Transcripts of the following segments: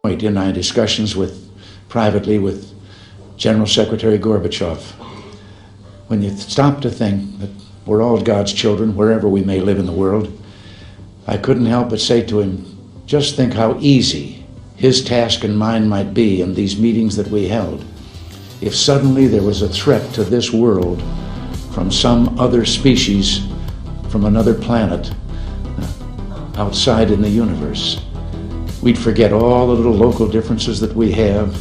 In my discussions privately with General Secretary Gorbachev, when you stop to think that we're all God's children, wherever we may live in the world, I couldn't help but say to him, just think how easy his task and mine might be in these meetings that we held if suddenly there was a threat to this world from some other species, from another planet, outside in the universe. We'd forget all the little local differences that we have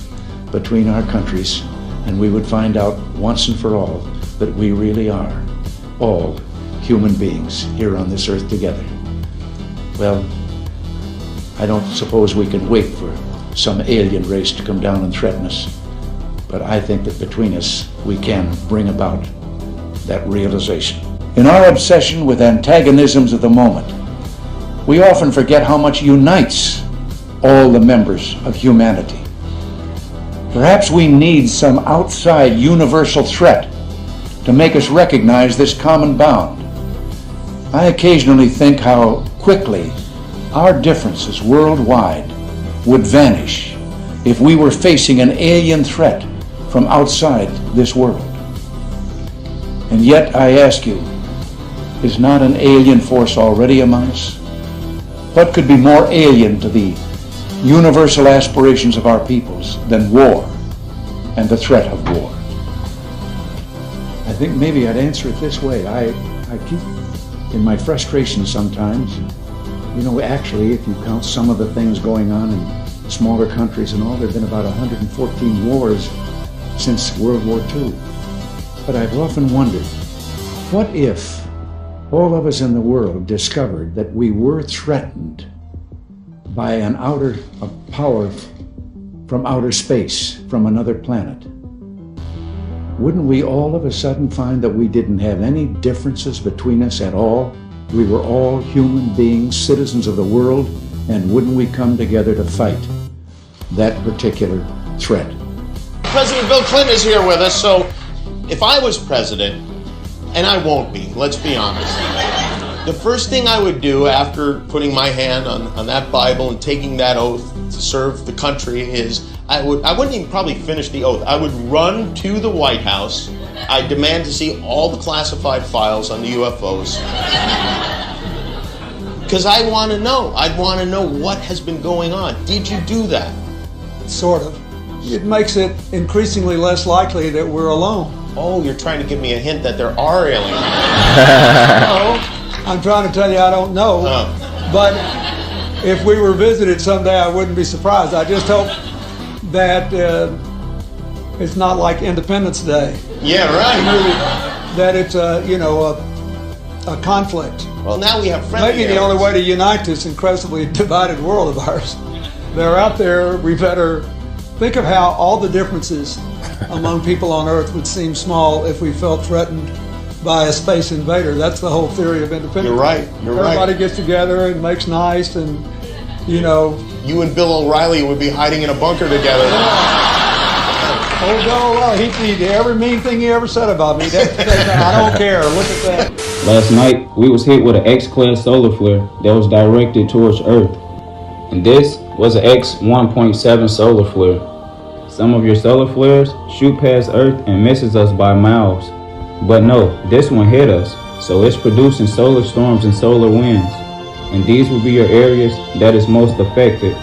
between our countries, and we would find out once and for all that we really are all human beings here on this earth together. Well, I don't suppose we can wait for some alien race to come down and threaten us, but I think that between us we can bring about that realization. In our obsession with antagonisms of the moment, we often forget how much unites all the members of humanity. Perhaps we need some outside universal threat to make us recognize this common bound. I occasionally think how quickly our differences worldwide would vanish if we were facing an alien threat from outside this world. And yet I ask you, is not an alien force already among us? What could be more alien to the universal aspirations of our peoples than war and the threat of war? I think maybe I'd answer it this way. I keep, in my frustration sometimes, actually, if you count some of the things going on in smaller countries and all, there have been about 114 wars since World War II. But I've often wondered, what if all of us in the world discovered that we were threatened by a power from outer space, from another planet? Wouldn't we all of a sudden find that we didn't have any differences between us at all? We were all human beings, citizens of the world, and wouldn't we come together to fight that particular threat? President Bill Clinton is here with us, so if I was president, and I won't be, let's be honest, the first thing I would do after putting my hand on that Bible and taking that oath to serve the country is I wouldn't even probably finish the oath. I would run to the White House. I demand to see all the classified files on the UFOs. Because I want to know. I'd want to know what has been going on. Did you do that? Sort of. It makes it increasingly less likely that we're alone. Oh, you're trying to give me a hint that there are aliens. No, I'm trying to tell you I don't know. Oh. But if we were visited someday, I wouldn't be surprised. I just hope that it's not like Independence Day. Yeah, right. That it's a conflict. Well, now we have friendly Maybe the only way to unite this incredibly divided world of ours. They're out there. We better think of how all the differences among people on Earth would seem small if we felt threatened by a space invader. That's the whole theory of independence. You're right. Everybody gets together and makes nice, and You and Bill O'Reilly would be hiding in a bunker together. Oh, Bill O'Reilly, every mean thing he ever said about me, I don't care. Look at that. Last night, we was hit with an X-class solar flare that was directed towards Earth. And this was an X-1.7 solar flare. Some of your solar flares shoot past Earth and misses us by miles. But no, this one hit us, so it's producing solar storms and solar winds. And these will be your areas that is most affected.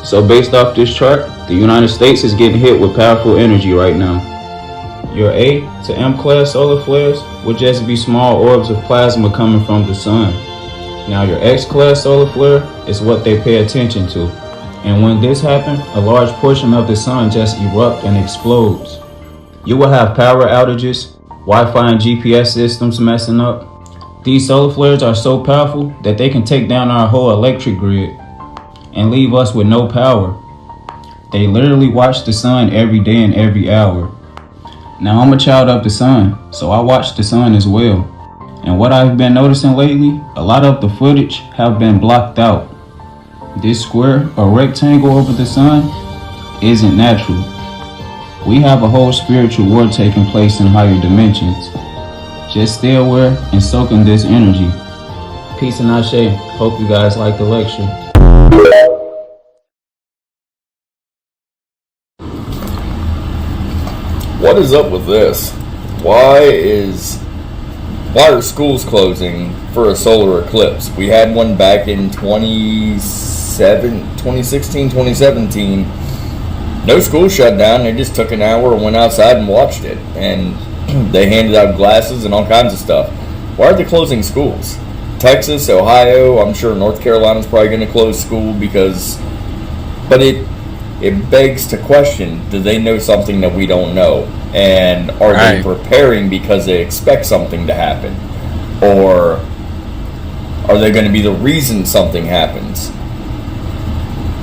So based off this chart, the United States is getting hit with powerful energy right now. Your A to M class solar flares will just be small orbs of plasma coming from the sun. Now your X class solar flare is what they pay attention to. And when this happens, a large portion of the sun just erupts and explodes. You will have power outages, Wi-Fi and GPS systems messing up. These solar flares are so powerful that they can take down our whole electric grid and leave us with no power. They literally watch the sun every day and every hour. Now I'm a child of the sun, so I watch the sun as well. And what I've been noticing lately, a lot of the footage have been blocked out. This square or rectangle over the sun isn't natural. We have a whole spiritual war taking place in higher dimensions. Just stay aware and soak in this energy. Peace and ashe. Hope you guys like the lecture. What is up with this? Why are schools closing for a solar eclipse? We had one back in 2016, 2017. No school shut down. They just took an hour and went outside and watched it. And they handed out glasses and all kinds of stuff. Why are they closing schools? Texas, Ohio, I'm sure North Carolina's probably going to close school but it begs to question, do they know something that we don't know? And are they preparing because they expect something to happen? Or are they going to be the reason something happens?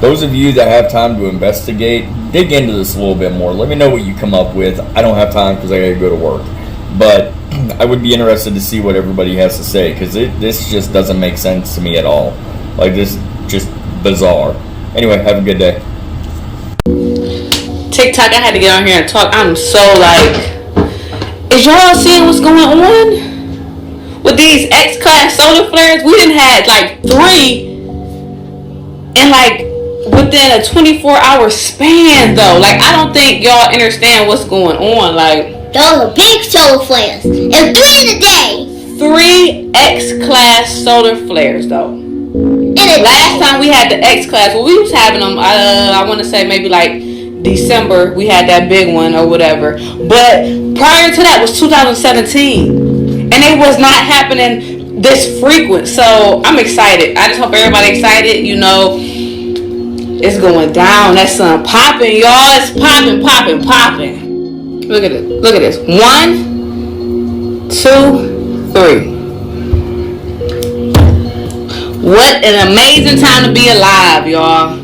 Those of you that have time to investigate, dig into this a little bit more. Let me know what you come up with. I don't have time because I got to go to work. But I would be interested to see what everybody has to say, because this just doesn't make sense to me at all. Like, this just bizarre. Anyway, have a good day. TikTok, I had to get on here and talk. I'm so like, is y'all seeing what's going on with these X-class solar flares? We done had like 3 in like within a 24-hour span though. Like, I don't think y'all understand what's going on. Like, those are big solar flares. And 3 in a day. 3 X-class solar flares though. Last time we had the X-class, well, we was having them, I want to say maybe like December, we had that big one or whatever. But prior to that was 2017. And it was not happening this frequent. So I'm excited. I just hope everybody excited. You know, it's going down. That sun popping, y'all. It's popping, popping, popping. Look at it. Look at this. 1, 2, 3. What an amazing time to be alive, y'all.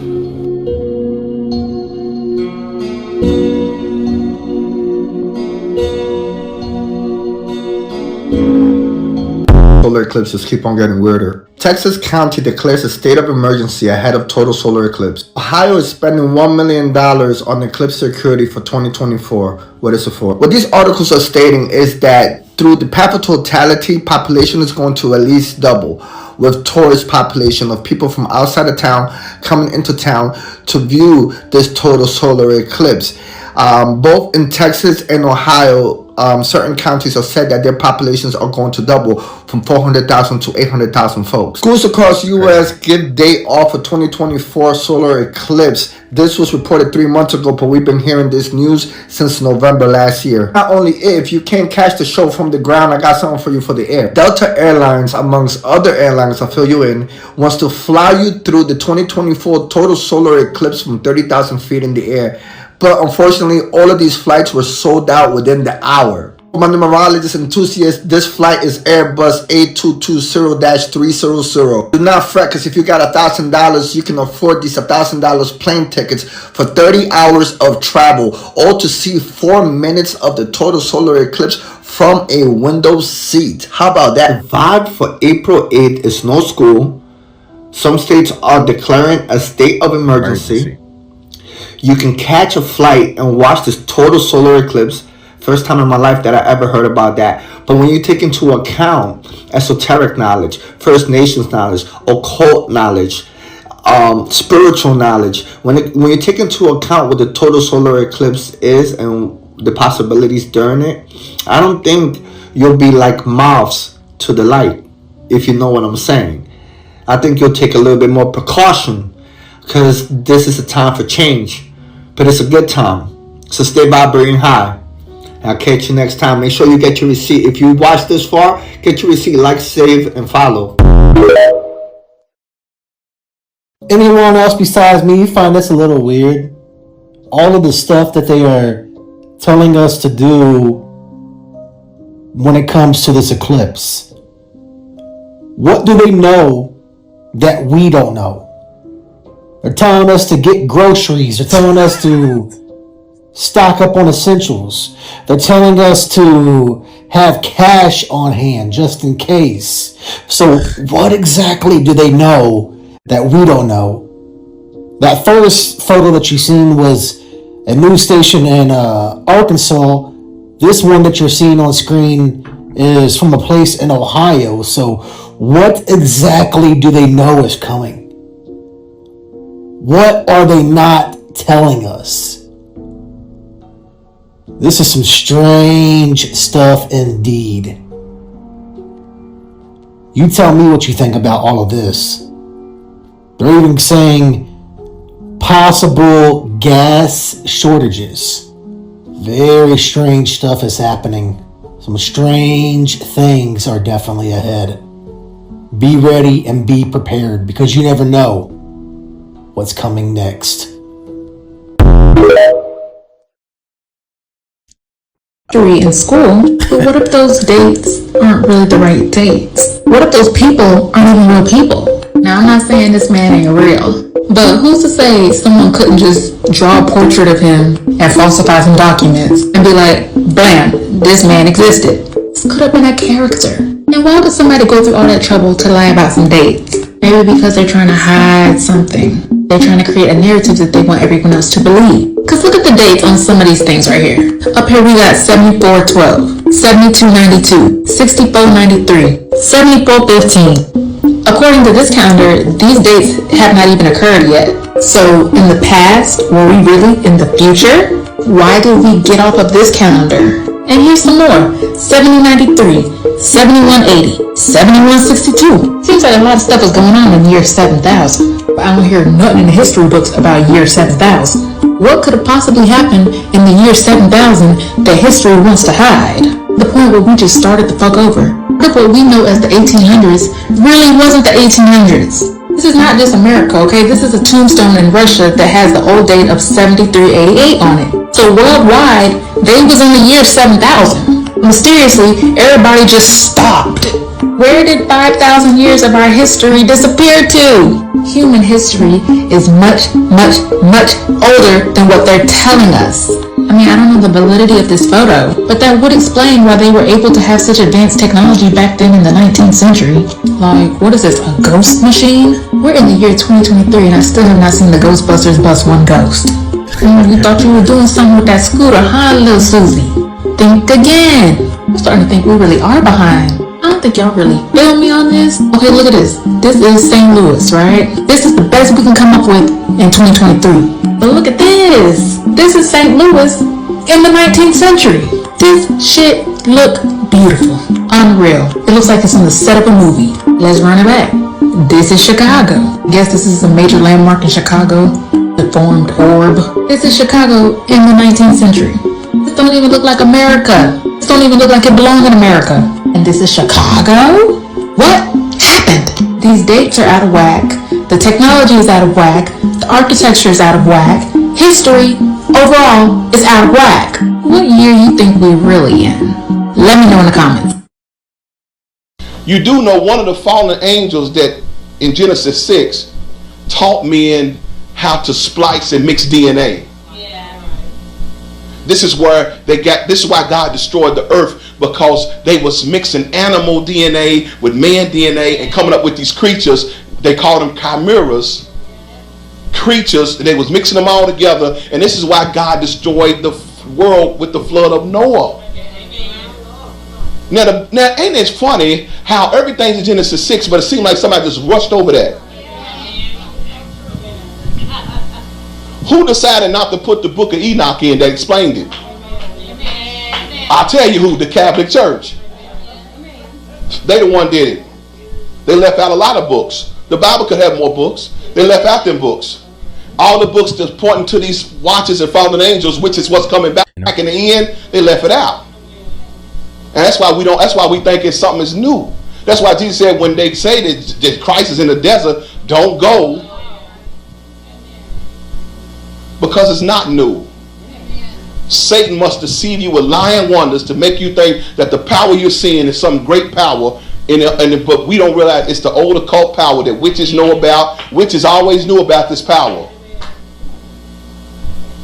Solar eclipses keep on getting weirder. Texas County declares a state of emergency ahead of total solar eclipse. Ohio is spending $1 million on eclipse security for 2024. What is it for? What these articles are stating is that through the path of totality, population is going to at least double, with tourist population of people from outside of town coming into town to view this total solar eclipse. Both in Texas and Ohio, certain counties have said that their populations are going to double from 400,000 to 800,000 folks. Schools across the U.S. give day off for 2024 solar eclipse. This was reported 3 months ago, but we've been hearing this news since November last year. Not only if you can't catch the show from the ground, I got something for you for the air. Delta Airlines, amongst other airlines, I'll fill you in, wants to fly you through the 2024 total solar eclipse from 30,000 feet in the air. But unfortunately, all of these flights were sold out within the hour. For my numerologist enthusiasts, this flight is Airbus A220-300. Do not fret, because if you got $1,000, you can afford these $1,000 plane tickets for 30 hours of travel, all to see 4 minutes of the total solar eclipse from a window seat. How about that? The vibe for April 8th is no school. Some states are declaring a state of emergency. You can catch a flight and watch this total solar eclipse. First time in my life that I ever heard about that. But when you take into account esoteric knowledge, First Nations knowledge, occult knowledge, spiritual knowledge, when you take into account what the total solar eclipse is and the possibilities during it, I don't think you'll be like moths to the light, if you know what I'm saying. I think you'll take a little bit more precaution, because this is a time for change. But it's a good time. So stay vibrating high. I'll catch you next time. Make sure you get your receipt. If you watched this far, get your receipt, like, save, and follow. Anyone else besides me find this a little weird? All of the stuff that they are telling us to do when it comes to this eclipse. What do they know that we don't know? They're telling us to get groceries. They're telling us to stock up on essentials. They're telling us to have cash on hand just in case. So what exactly do they know that we don't know? That first photo that you seen was a news station in Arkansas. This one that you're seeing on screen is from a place in Ohio. So what exactly do they know is coming? What are they not telling us? This is some strange stuff indeed. You tell me what you think about all of this. They're even saying possible gas shortages. Very strange stuff is happening. Some strange things are definitely ahead. Be ready and be prepared because you never know what's coming next. In school, but what if those dates aren't really the right dates? What if those people aren't even real people? Now, I'm not saying this man ain't real, but who's to say someone couldn't just draw a portrait of him and falsify some documents and be like, blam, this man existed. This could have been a character. And why would somebody go through all that trouble to lie about some dates? Maybe because they're trying to hide something. They're trying to create a narrative that they want everyone else to believe. Because look at the dates on some of these things right here. Up here we got 7412, 7292, 6493, 7415. According to this calendar, these dates have not even occurred yet. So in the past, were we really in the future? Why did we get off of this calendar? And here's some more. 7093, 7180, 7162. Seems like a lot of stuff is going on in the year 7000. But I don't hear nothing in the history books about year 7000. What could have possibly happened in the year 7000 that history wants to hide? The point where we just started the fuck over. Look, what we know as the 1800s really wasn't the 1800s. This is not just America, okay? This is a tombstone in Russia that has the old date of 7388 on it. So worldwide, they was in the year 7000. Mysteriously, everybody just stopped. Where did 5,000 years of our history disappear to? Human history is much, much, much older than what they're telling us. I mean, I don't know the validity of this photo, but that would explain why they were able to have such advanced technology back then in the 19th century. Like, what is this, a ghost machine? We're in the year 2023 and I still have not seen the Ghostbusters bust one ghost. You thought you were doing something with that scooter, huh, little Susie? Think again. I'm starting to think we really are behind. I don't think y'all really feel me on this. Okay, look at this. This is St. Louis, right? This is the best we can come up with in 2023. But look at this. This is St. Louis in the 19th century. This shit look beautiful. Unreal. It looks like it's on the set of a movie. Let's run it back. This is Chicago. Guess this is a major landmark in Chicago. The formed orb. This is Chicago in the 19th century. This don't even look like America. This don't even look like it belongs in America. And this is Chicago? What happened? These dates are out of whack. The technology is out of whack. The architecture is out of whack. History, overall, is out of whack. What year you think we're really in? Let me know in the comments. You do know one of the fallen angels that in Genesis 6 taught men how to splice and mix DNA. This is where this is why God destroyed the earth, because they was mixing animal DNA with man DNA and coming up with these creatures. They called them chimeras. Creatures, they was mixing them all together, and this is why God destroyed the world with the flood of Noah. Now ain't it funny how everything's in Genesis 6, but it seemed like somebody just rushed over that. Who decided not to put the book of Enoch in that explained it? I'll tell you who, the Catholic Church. They the one did it. They left out a lot of books. The Bible could have more books. They left out them books. All the books that's pointing to these watches and fallen angels, which is what's coming back in the end, they left it out. And that's why we think it's something that's new. That's why Jesus said when they say that Christ is in the desert, don't go. Because it's not new. Satan must deceive you with lying wonders to make you think that the power you're seeing is some great power, but we don't realize it's the old occult power that witches know about. Witches always knew about this power.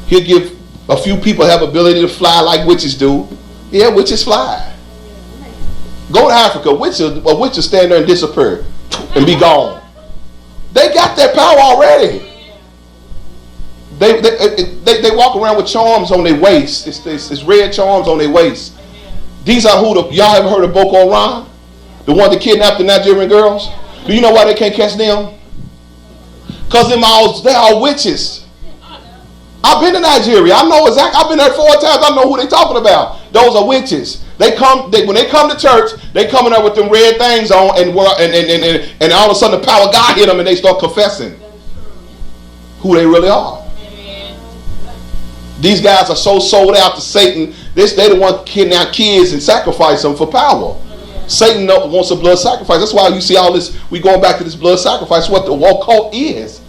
He'll give a few people have ability to fly like witches do. Yeah, witches fly. Go to Africa, a witch will stand there and disappear and be gone. They got that power already. They walk around with charms on their waist. It's red charms on their waist. These are y'all ever heard of Boko Haram? The one that kidnapped the Nigerian girls? Do you know why they can't catch them? Because they're all witches. I've been to Nigeria. I know exactly. I've been there 4 times. I know who they talking about. Those are witches. When they come to church, they come in there with them red things on, and all of a sudden the power of God hit them, and they start confessing who they really are. These guys are so sold out to Satan. They the one kidnap kids and sacrifice them for power. Satan wants a blood sacrifice. That's why you see all this. We going back to this blood sacrifice. What the woke cult is.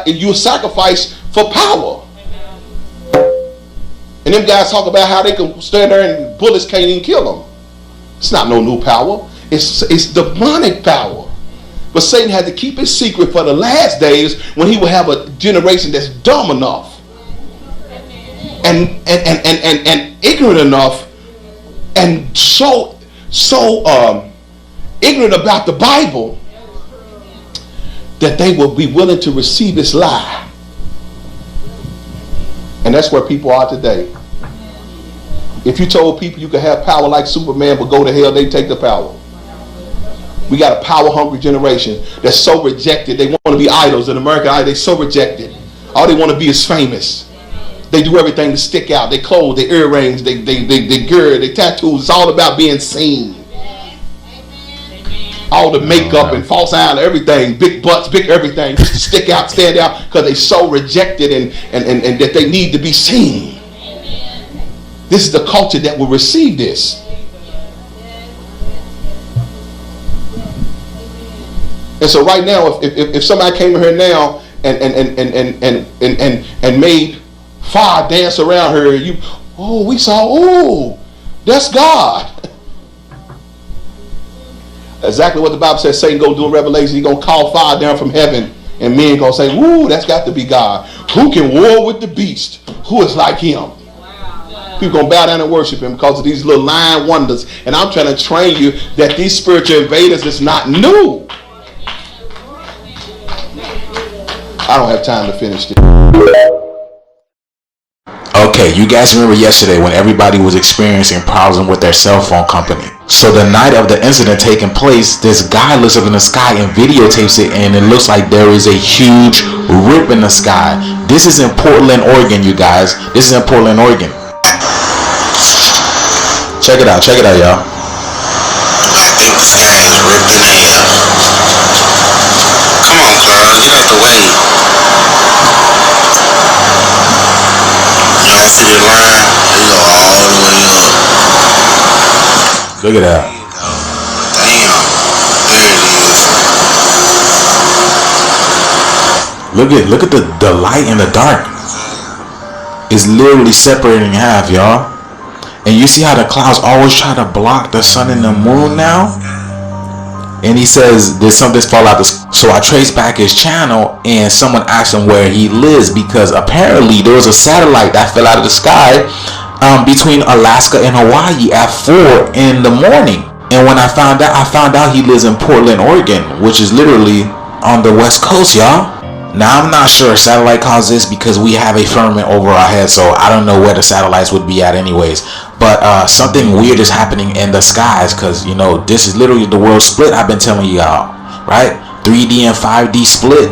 You sacrifice for power. And them guys talk about how they can stand there and bullets can't even kill them. It's not no new power. It's demonic power. But Satan had to keep his secret for the last days when he will have a generation that's dumb enough and ignorant enough and so ignorant about the Bible that they will be willing to receive this lie. And that's where people are today. If you told people you could have power like Superman but go to hell, they take the power. We got a power-hungry generation that's so rejected. They want to be idols in American Idol. They're so rejected. All they want to be is famous. They do everything to stick out. They clothes, their earrings, they gear, they tattoos. It's all about being seen. All the makeup and false eyes, everything, big butts, big everything, just to stick out, stand out, because they're so rejected and that they need to be seen. This is the culture that will receive this. And so right now, if somebody came here now and made fire dance around her, we saw, that's God. Exactly what the Bible says Satan go do in Revelation. He's going to call fire down from heaven, and men going to say, woo, that's got to be God. Who can war with the beast? Who is like him? People going to bow down and worship him because of these little lying wonders. And I'm trying to train you that these spiritual invaders is not new. I don't have time to finish this. Okay, you guys remember yesterday when everybody was experiencing problems with their cell phone company. So the night of the incident taking place, this guy looks up in the sky and videotapes it, and it looks like there is a huge rip in the sky. This is in Portland, Oregon, you guys. This is in Portland, Oregon. Check it out, y'all. I think the sky is ripped in half. Come on, Carl, get out the way. Y'all see the line? They go all the way up. Look at that. Damn. There it is. Look at the light and the dark. It's literally separating in half, y'all. And you see how the clouds always try to block the sun and the moon now? And he says there's something fall out. So I traced back his channel, and someone asked him where he lives, because apparently there was a satellite that fell out of the sky between Alaska and Hawaii at 4 in the morning. And when I found out he lives in Portland, Oregon, which is literally on the West Coast, y'all. Now I'm not sure satellite caused this because we have a firmament over our head, so I don't know where the satellites would be at anyways. But something weird is happening in the skies, because this is literally the world split I've been telling y'all, right? 3D and 5D split.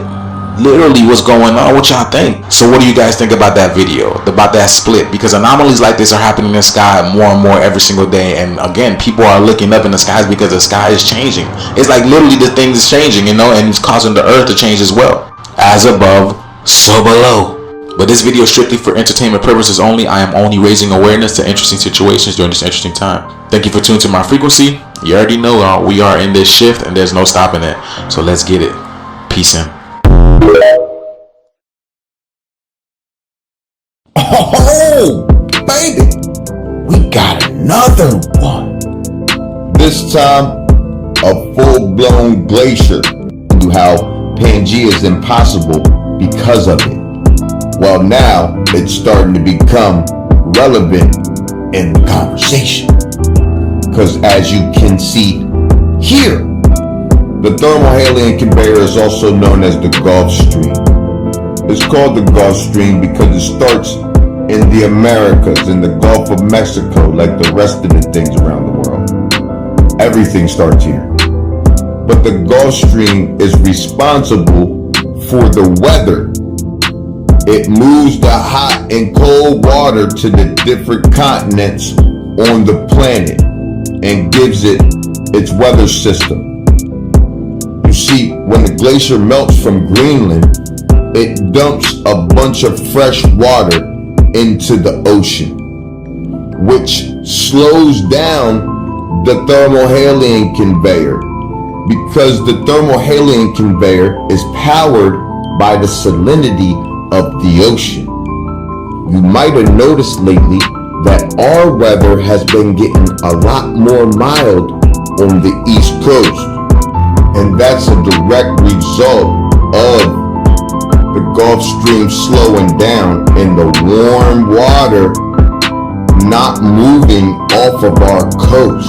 Literally what's going on. What y'all think? So what do you guys think about that video, about that split? Because anomalies like this are happening in the sky more and more every single day, and again, people are looking up in the skies because the sky is changing. It's like literally the thing is changing, and it's causing the earth to change as well. As above, so below. But this video is strictly for entertainment purposes only. I am only raising awareness to interesting situations during this interesting time. Thank you for tuning to my frequency. You already know we are in this shift and there's no stopping it. So let's get it. Peace in. Oh, baby, we got another one. This time, a full-blown glacier. How Pangea is impossible because of it. Well, now it's starting to become relevant in the conversation. Because as you can see here, the thermohaline conveyor is also known as the Gulf Stream. It's called the Gulf Stream because it starts in the Americas, in the Gulf of Mexico, like the rest of the things around the world. Everything starts here. But the Gulf Stream is responsible for the weather It moves the hot and cold water to the different continents on the planet and gives it its weather system. You see, when the glacier melts from Greenland, it dumps a bunch of fresh water into the ocean, which slows down the thermohaline conveyor, because the thermohaline conveyor is powered by the salinity of the ocean. You might have noticed lately that our weather has been getting a lot more mild on the East Coast, and that's a direct result of the Gulf Stream slowing down and the warm water not moving off of our coast.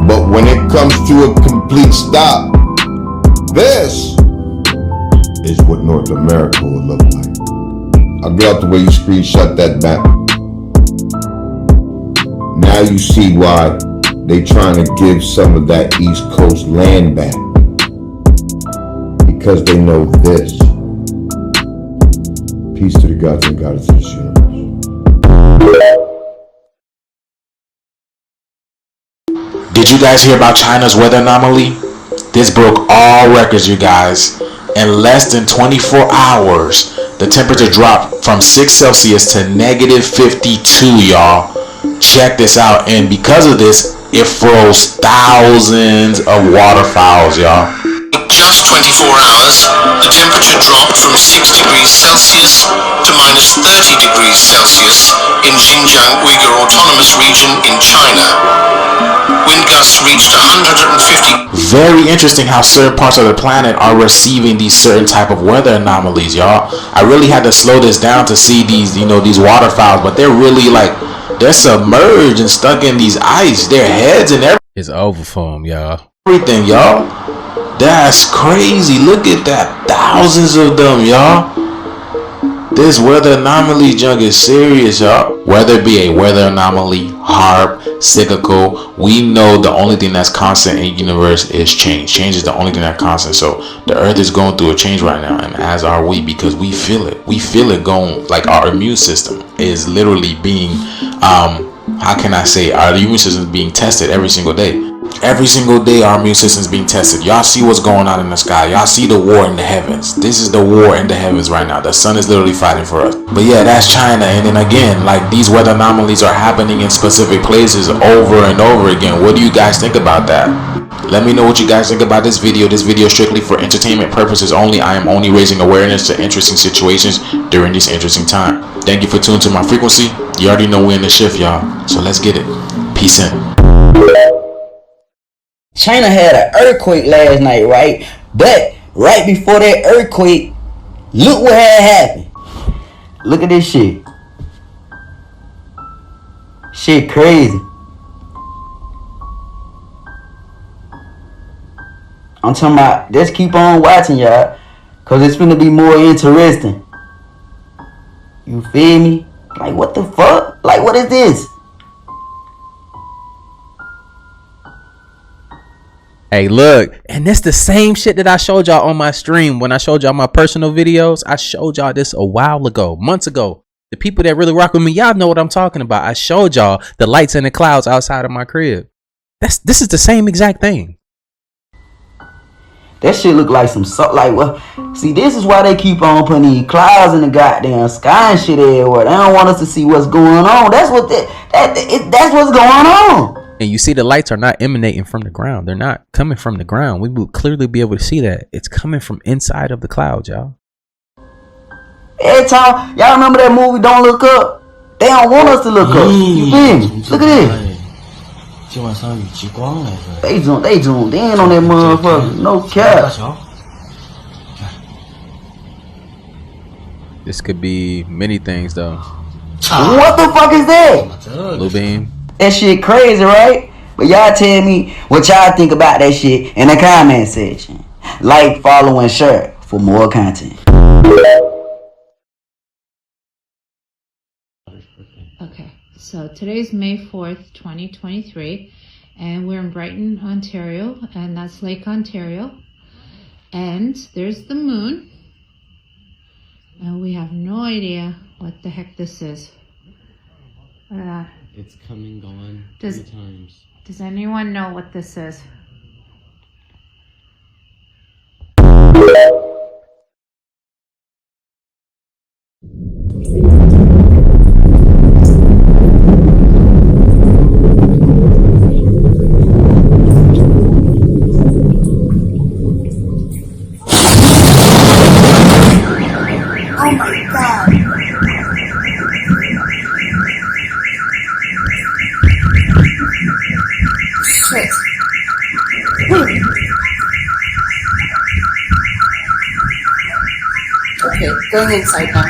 But when it comes to a complete stop, this is what North America will look like. I'll get out the way you screenshot that map. Now you see why they trying to give some of that East Coast land back. Because they know this. Peace to the gods and goddesses of this universe. Did you guys hear about China's weather anomaly? This broke all records, you guys. In less than 24 hours, the temperature dropped from 6 Celsius to negative 52, y'all. Check this out. And because of this, it froze thousands of waterfowls, y'all. In just 24 hours, the temperature dropped from 6 degrees Celsius to minus 30 degrees Celsius in Xinjiang Uyghur Autonomous Region in China. Wind gusts reached 150. Very interesting how certain parts of the planet are receiving these certain type of weather anomalies, y'all. I really had to slow this down to see these, these waterfowls, but they're really like, they're submerged and stuck in these ice. Their heads and everything. It's over for them, y'all. Everything, y'all. That's crazy. Look at that. Thousands of them, y'all. This weather anomaly junk is serious, y'all. Whether it be a weather anomaly, HAARP, cyclical, we know the only thing that's constant in the universe is change. Change is the only thing that's constant. So the earth is going through a change right now, and as are we, because we feel it. We feel it going, like our immune system is literally being, how can I say, our immune system is being tested every single day. Every single day our immune system is being tested. Y'all see what's going on in the sky. Y'all see the war in the heavens. This is the war in the heavens right now. The sun is literally fighting for us. But yeah, that's China. And then again, like, these weather anomalies are happening in specific places over and over again. What do you guys think about that? Let me know what you guys think about this video. This video is strictly for entertainment purposes only. I am only raising awareness to interesting situations during this interesting time. Thank you for tuning to my frequency. You already know we're in the shift, y'all. So let's get it. Peace in. China had an earthquake last night, right? But right before that earthquake, look what had happened. Look at this shit. Shit crazy. I'm talking about, just keep on watching, y'all, cause it's gonna be more interesting. You feel me? Like, what the fuck? Like, what is this? Hey, look, and that's the same shit that I showed y'all on my stream when I showed y'all my personal videos. I showed y'all this a while ago, months ago. The people that really rock with me, y'all know what I'm talking about. I showed y'all the lights in the clouds outside of my crib. This is the same exact thing. That shit look like some like, well, see, this is why they keep on putting these clouds in the goddamn sky and shit everywhere. They don't want us to see what's going on. That's what that's what's going on. And you see the lights are not emanating from the ground. They're not coming from the ground. We will clearly be able to see that. It's coming from inside of the clouds, y'all. Every time, y'all remember that movie Don't Look Up? They don't want us to look up. You feel me? Look at this. They zoomed in on that motherfucker. No cap. This could be many things, though. What the fuck is that? Blue beam. That shit crazy, right? But y'all tell me what y'all think about that shit in the comment section. Like, follow, and share for more content. Okay, so today's May 4th, 2023, and we're in Brighton, Ontario, and that's Lake Ontario. And there's the moon. And we have no idea what the heck this is. It's come and gone Does- 3 times. Does anyone know what this is? Oh my god. Shit. Okay, going inside now.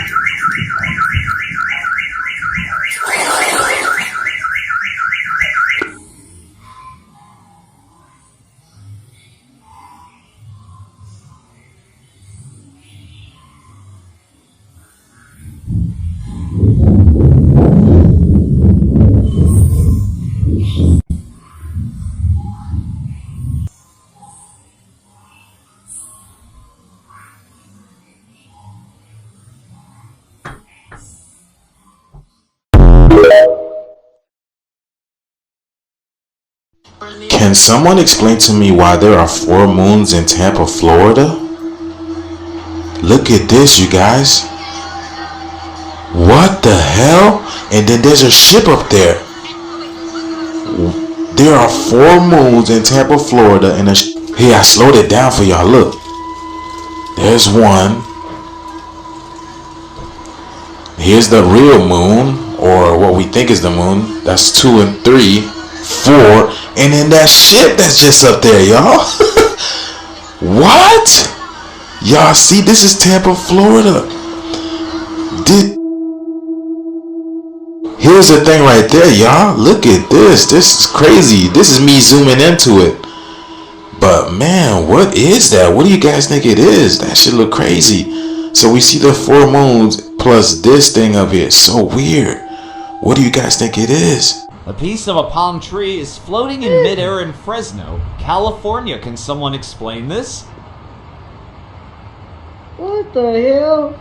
Can someone explain to me why there are 4 moons in Tampa, Florida? Look at this, you guys. What the hell? And then there's a ship up there. There are 4 moons in Tampa, Florida, and here, I slowed it down for y'all. Look. There's 1. Here's the real moon, or what we think is the moon. That's 2 and 3, 4, and then that ship that's just up there, y'all. What? Y'all see, this is Tampa, Florida. Here's the thing right there, y'all. Look at this. This is crazy. This is me zooming into it. But man, what is that? What do you guys think it is? That shit look crazy. So we see the 4 moons plus this thing up here. So weird. What do you guys think it is? A piece of a palm tree is floating in midair in Fresno, California. Can someone explain this? What the hell?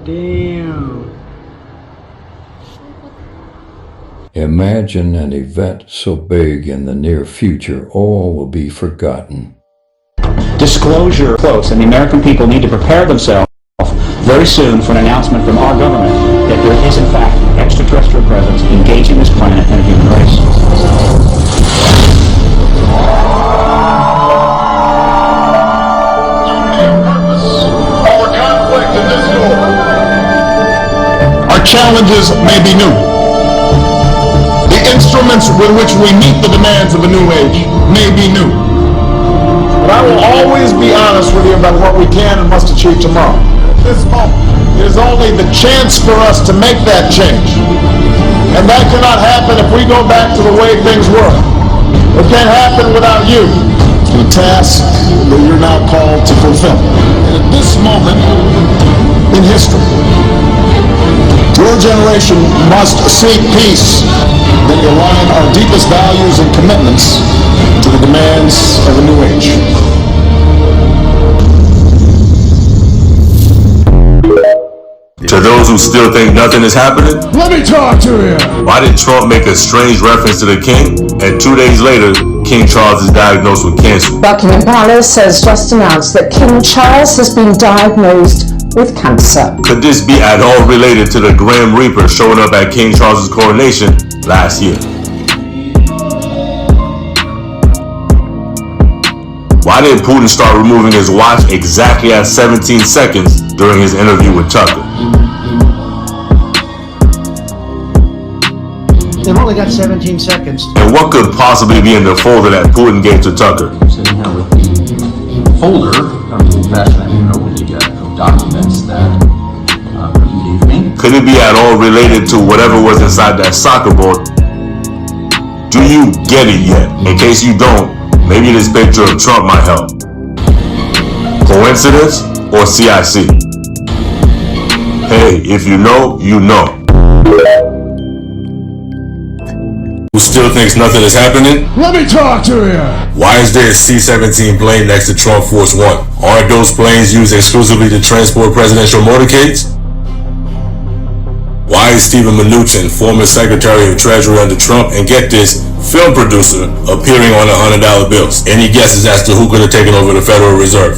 Damn. Imagine an event so big in the near future, all will be forgotten. Disclosure close, and the American people need to prepare themselves very soon for an announcement from our government that there is in fact an extraterrestrial presence engaging this planet and the human race. Our conflict in this war. Our challenges may be new. The instruments with which we meet the demands of a new age may be new. But I will always be honest with you about what we can and must achieve tomorrow. This moment is only the chance for us to make that change. And that cannot happen if we go back to the way things were. It can't happen without you. The task that you're now called to fulfill. And at this moment in history, your generation must seek peace that align our deepest values and commitments to the demands of a new age. To those who still think nothing is happening, let me talk to you. Why did Trump make a strange reference to the king, and 2 days later, King Charles is diagnosed with cancer? Buckingham Palace has just announced that King Charles has been diagnosed with cancer. Could this be at all related to the Grim Reaper showing up at King Charles's coronation last year? Why did Putin start removing his watch exactly at 17 seconds during his interview with Tucker? They've only got 17 seconds. And what could possibly be in the folder that Putin gave to Tucker? Sitting here with the folder of the fashion I didn't know the documents that you gave me. Could it be at all related to whatever was inside that soccer ball? Do you get it yet? In case you don't, maybe this picture of Trump might help. Coincidence or CIC? Hey, if you know, you know. who still thinks nothing is happening? Let me talk to you. Why is there a C-17 plane next to Trump Force One? Aren't those planes used exclusively to transport presidential motorcades? Why is Steven Mnuchin, former Secretary of Treasury under Trump, and get this, film producer, appearing on $100 bills? Any guesses as to who could have taken over the Federal Reserve?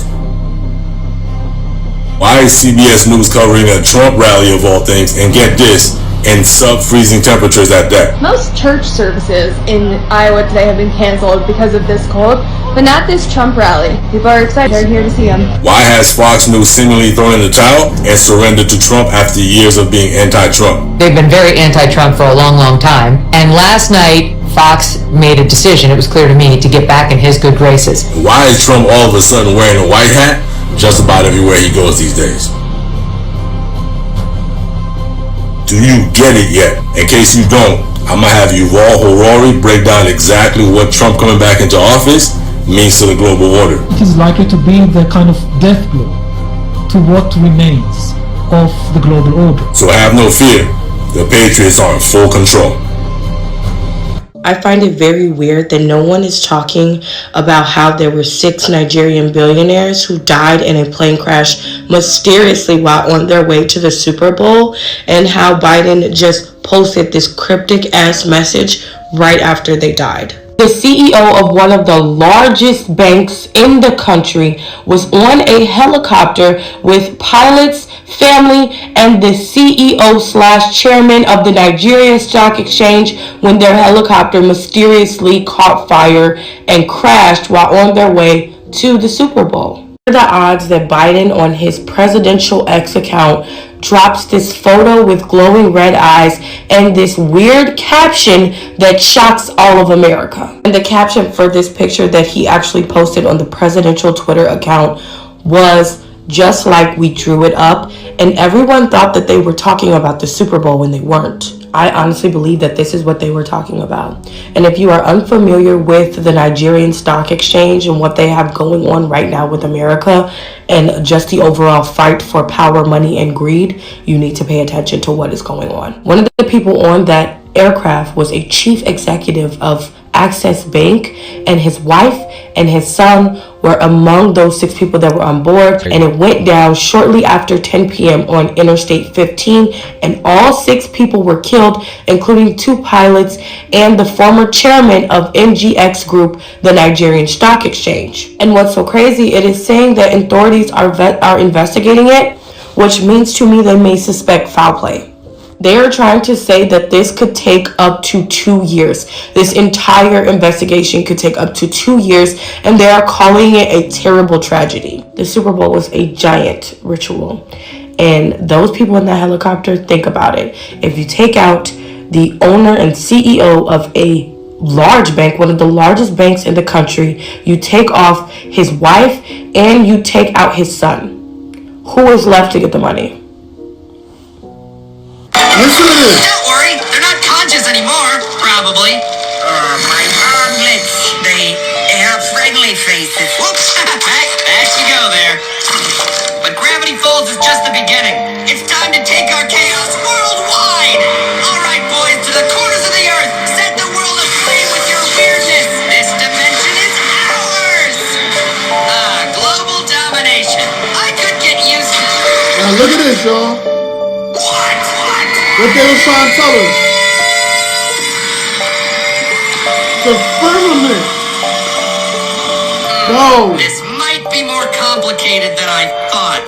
Why is CBS News covering a Trump rally of all things, and get this, in sub-freezing temperatures at that? Most church services in Iowa today have been canceled because of this cold, but not this Trump rally. People are excited. They're here to see him. Why has Fox News seemingly thrown in the towel and surrendered to Trump after years of being anti-Trump? They've been very anti-Trump for a long, long time. And last night, Fox made a decision, it was clear to me, to get back in his good graces. Why is Trump all of a sudden wearing a white hat just about everywhere he goes these days? Do you get it yet? In case you don't, I'm gonna have Yuval Harari break down exactly what Trump coming back into office means to the global order. It is likely to be the kind of death blow to what remains of the global order. So have no fear, the Patriots are in full control. I find it very weird that no one is talking about how there were 6 Nigerian billionaires who died in a plane crash mysteriously while on their way to the Super Bowl, and how Biden just posted this cryptic ass message right after they died. The CEO of one of the largest banks in the country was on a helicopter with pilots, family, and the CEO/chairman of the Nigeria Stock Exchange when their helicopter mysteriously caught fire and crashed while on their way to the Super Bowl. What are the odds that Biden on his presidential X account drops this photo with glowing red eyes and this weird caption that shocks all of America? And the caption for this picture that he actually posted on the presidential Twitter account was, "Just like we drew it up," and everyone thought that they were talking about the Super Bowl when they weren't. I honestly believe that this is what they were talking about. And if you are unfamiliar with the Nigerian Stock Exchange and what they have going on right now with America and just the overall fight for power, money, and greed, you need to pay attention to what is going on. One of the people on that aircraft was a chief executive of Access Bank, and his wife and his son were among those 6 people that were on board, and it went down shortly after 10 p.m. on Interstate 15, and all 6 people were killed, including 2 pilots and the former chairman of NGX Group, the Nigerian Stock Exchange. And what's so crazy, it is saying that authorities are investigating it, which means to me they may suspect foul play. They are trying to say that this could take up to 2 years. This entire investigation could take up to 2 years, and they are calling it a terrible tragedy. The Super Bowl was a giant ritual, and those people in that helicopter, think about it. If you take out the owner and CEO of a large bank, one of the largest banks in the country, you take off his wife and you take out his son, who is left to get the money? Listen to this. Don't worry, they're not conscious anymore, probably. My omelets, they have friendly faces. Whoops, back you go there. But Gravity Falls is just the beginning. It's time to take our chaos worldwide. All right, boys, to the corners of the earth. Set the world aflame with your weirdness. This dimension is ours. Global domination. I could get used to it. Now look at this, y'all. What they was trying to tell us. The firmament. No. This might be more complicated than I thought.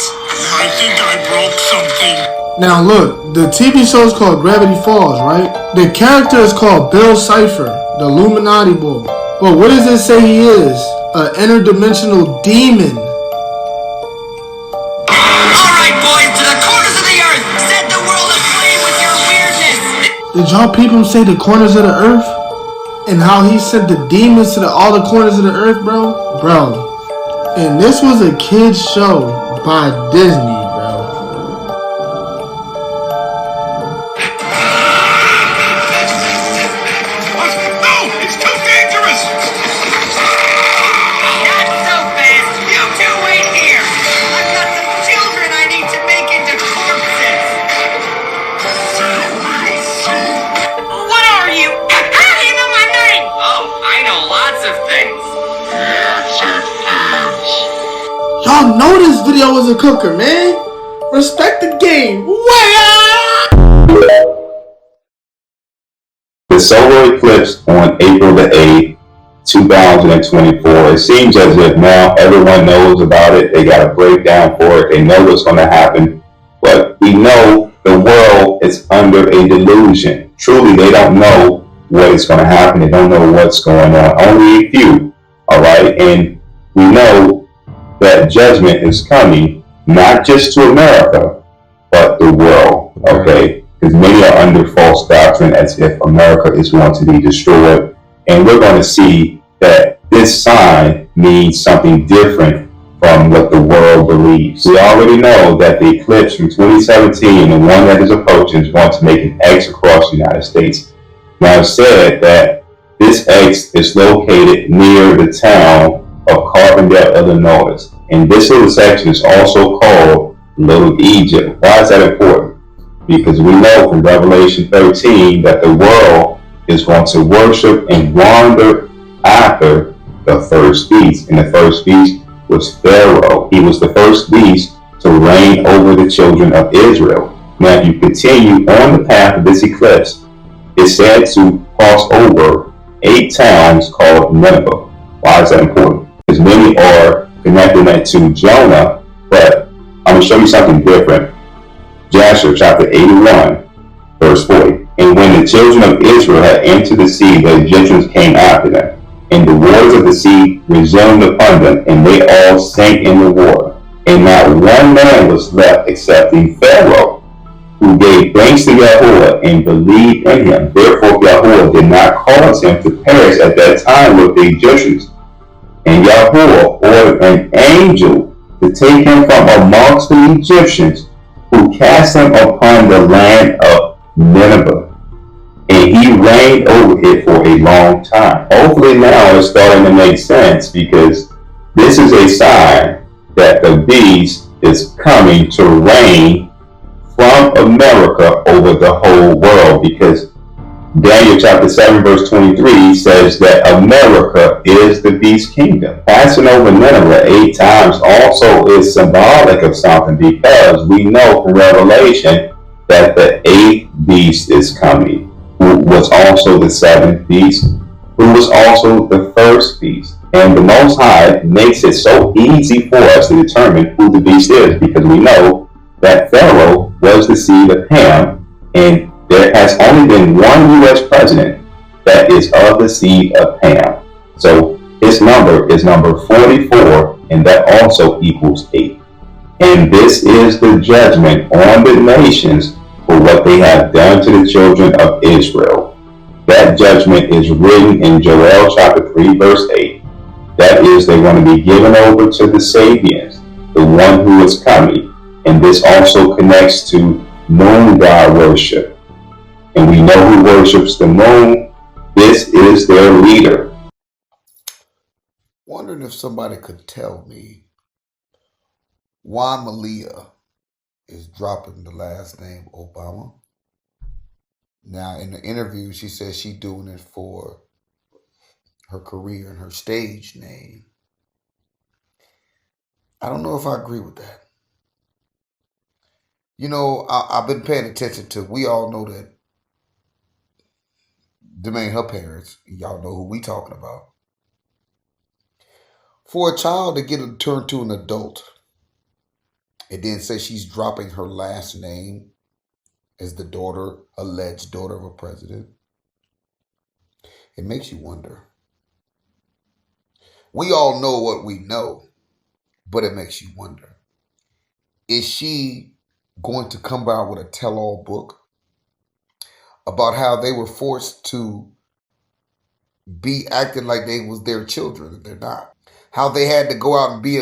I think I broke something. Now look, the TV show is called Gravity Falls, right? The character is called Bill Cipher, the Illuminati boy. But what does it say he is? An interdimensional demon. Did y'all people say the corners of the earth? And how he sent the demons to all the corners of the earth, bro? Bro. And this was a kid's show by Disney, bro. No! It's too dangerous! Not so fast! You two wait here! I've got some children I need to make into corpses! What are you? In the Y'all know this video was a cooker, man. Respect the game. The solar eclipse on April the 8th, 2024. It seems as if now everyone knows about it. They got a breakdown for it. They know what's going to happen. But we know the world is under a delusion. Truly, they don't know what is going to happen. They don't know what's going on. Only a few. All right. And we know that judgment is coming, not just to America, but the world. Okay. Because many are under false doctrine as if America is going to be destroyed. And we're going to see that this sign means something different from what the world believes. We already know that the eclipse from 2017, the one that is approaching, is going to make an X across the United States. Now, it's said that this X is located near the town of Carbondale, Illinois. And this little section is also called Little Egypt. Why is that important? Because we know from Revelation 13 that the world is going to worship and wander after the first beast. And the first beast was Pharaoh. He was the first beast to reign over the children of Israel. Now, if you continue on the path of this eclipse, it's said to cross over 8 towns called Nineveh. Why is that important? Because many are connecting that to Jonah, but I'm going to show you something different. Jasher chapter 81, verse 40. And when the children of Israel had entered the sea, the Egyptians came after them. And the waters of the sea resumed upon them, and they all sank in the water. And not one man was left excepting Pharaoh, who gave thanks to Yahuwah and believed in him. Therefore Yahuwah did not cause him to perish at that time with the Egyptians. And Yahuwah ordered an angel to take him from amongst the Egyptians, who cast him upon the land of Nineveh. And he reigned over it for a long time. Hopefully now it's starting to make sense, because this is a sign that the beast is coming to reign from America over the whole world, because Daniel chapter 7 verse 23 says that America is the beast kingdom. Passing over Nineveh 8 times also is symbolic of something, because we know from Revelation that the 8th beast is coming, who was also the 7th beast, who was also the first beast. And the Most High makes it so easy for us to determine who the beast is, because we know that Pharaoh was the seed of Ham, and there has only been one U.S. president that is of the seed of Ham. So his number is number 44, and that also equals 8. And this is the judgment on the nations for what they have done to the children of Israel. That judgment is written in Joel chapter 3 verse 8. That is, they're going to be given over to the Sabians, the one who is coming. And this also connects to moon god worship. And we know who worships the moon. This is their leader. Wondering if somebody could tell me why Malia is dropping the last name Obama. Now, in the interview, she says she's doing it for her career and her stage name. I don't know if I agree with that. You know, I've been paying attention to, we all know that them ain't her parents. Y'all know who we talking about. For a child to get turned to an adult and then say she's dropping her last name as the daughter, alleged daughter of a president, it makes you wonder. We all know what we know, but it makes you wonder. Is she going to come out with a tell-all book about how they were forced to be acting like they was their children and they're not? How they had to go out and be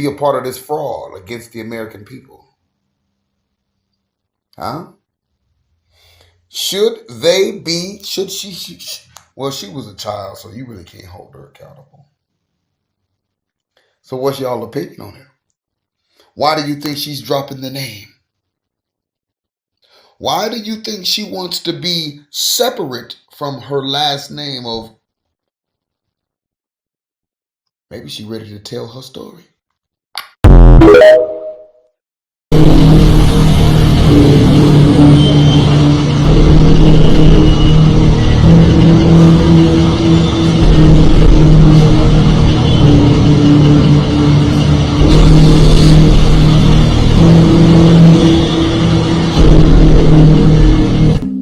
a part of this fraud against the American people? Huh? Should she, well, she was a child, so you really can't hold her accountable. So what's y'all opinion on her? Why do you think she's dropping the name? Why do you think she wants to be separate from her last name of Maybe she ready to tell her story.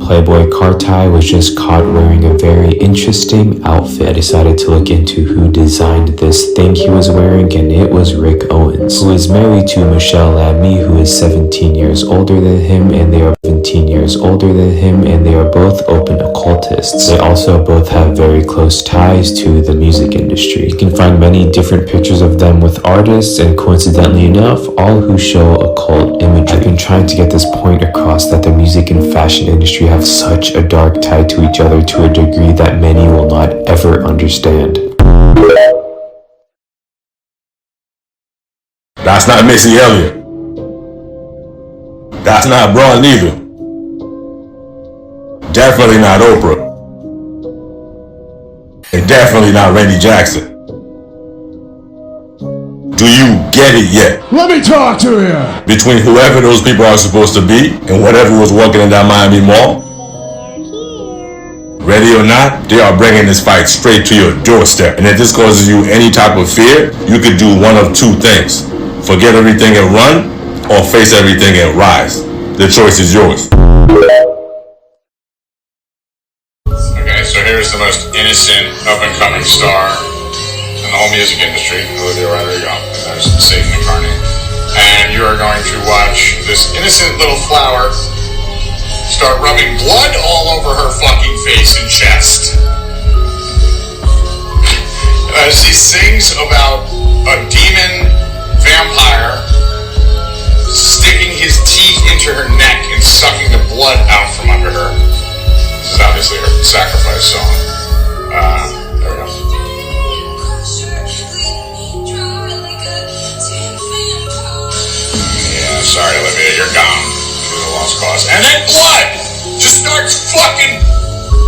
Playboy Carti was just caught wearing a very interesting outfit. I decided to look into who designed this thing he was wearing, and it was Rick Owens, who is married to Michelle Labney, who is 17 years older than him, and they are 17 years older than him, and they are both open occultists. They also both have very close ties to the music industry. You can find many different pictures of them with artists, and coincidentally enough, all who show occult imagery. I've been trying to get this point across that the music and fashion industry have such a dark tie to each other to a degree that many will not ever understand. That's not Missy Elliott. That's not Braun neither. Definitely not Oprah. And definitely not Randy Jackson. Do you get it yet? Let me talk to you! Between whoever those people are supposed to be and whatever was walking in that Miami mall, ready or not, they are bringing this fight straight to your doorstep. And if this causes you any type of fear, you could do one of two things. Forget everything and run, or face everything and rise. The choice is yours. Okay, so here's the most innocent up-and-coming star in the whole music industry, Olivia Rodrigo. There's Satan incarnate. And you are going to watch this innocent little flower start rubbing blood all over her fucking face and chest. As she sings about a demon vampire sticking his teeth into her neck and sucking the blood out from under her. This is obviously her sacrifice song. There we go. Yeah, sorry Olivia, you're gone. It was a lost cause. And then blood just starts fucking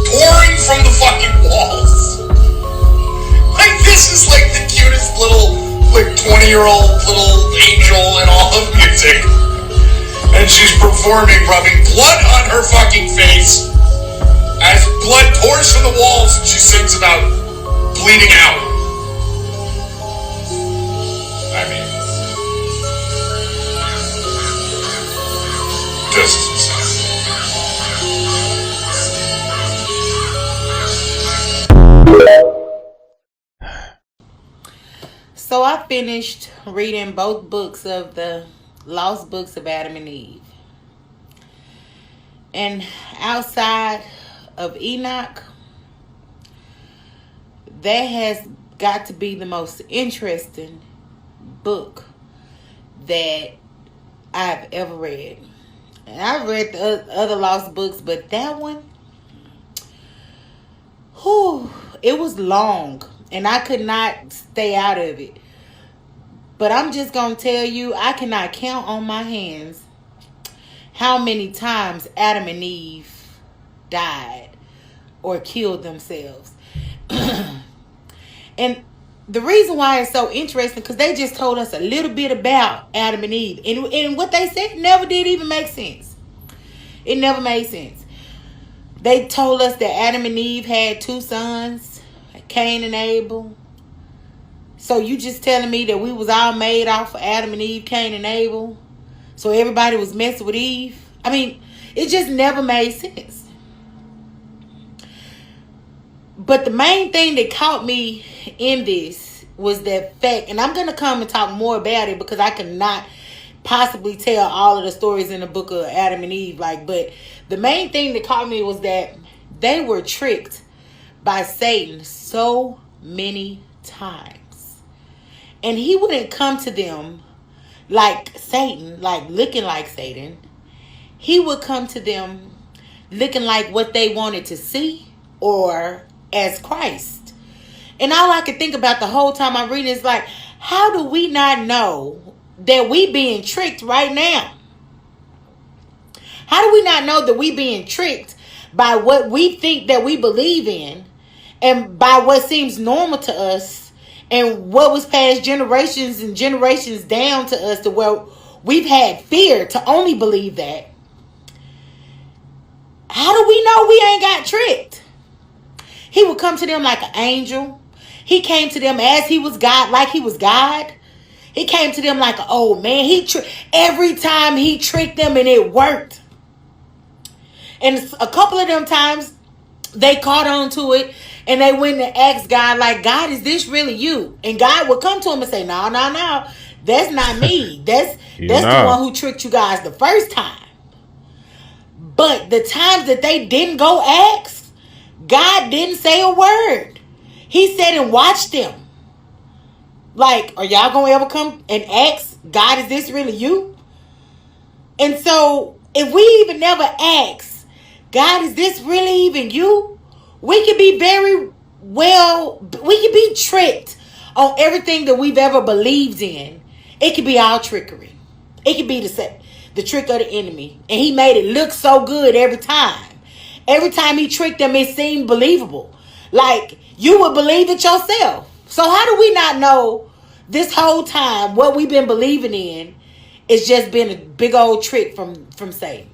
pouring from the fucking walls. Like, this is like the cutest little, like, 20-year-old little angel in all of music. And she's performing, rubbing blood on her fucking face as blood pours from the walls and she sings about bleeding out. I mean, this is insane. So I finished reading both books of the Lost Books of Adam and Eve. And outside of Enoch, that has got to be the most interesting book that I've ever read. And I've read the other Lost books, but that one, it was long. And I could not stay out of it. But I'm just going to tell you, I cannot count on my hands how many times Adam and Eve died or killed themselves. And the reason why it's so interesting, because they just told us a little bit about Adam and Eve. And what they said never did even make sense. It never made sense. They told us that Adam and Eve had two sons, Cain and Abel. So you just telling me that we was all made off of Adam and Eve, Cain and Abel? So everybody was messing with Eve? I mean, it just never made sense. But the main thing that caught me in this was that fact, and I'm going to come and talk more about it because I cannot possibly tell all of the stories in the book of Adam and Eve. But the main thing that caught me was that they were tricked by Satan so many times. And he wouldn't come to them like Satan, like looking like Satan. He would come to them looking like what they wanted to see or as Christ. And all I could think about the whole time I'm reading is like, how do we not know that we being tricked right now? How do we not know that we being tricked by what we think that we believe in and by what seems normal to us and what was passed generations and generations down to us to where we've had fear to only believe that. How do we know we ain't got tricked? He would come to them like an angel. He came to them as he was God, like he was God. He came to them like an old man. Every time he tricked them and it worked. And a couple of them times they caught on to it and they went and asked God, like, God, is this really you? And God would come to him and say, no, that's not me. That's the one who tricked you guys the first time. But the times that they didn't go ask, God didn't say a word. He said and watched them. Like, are y'all gonna ever come and ask, God, is this really you? And so if we even never ask, God, is this really even you? We could be we could be tricked on everything that we've ever believed in. It could be our trickery. It could be the trick of the enemy. And he made it look so good every time. Every time he tricked them, it seemed believable. Like, you would believe it yourself. So how do we not know this whole time what we've been believing in is just been a big old trick from Satan?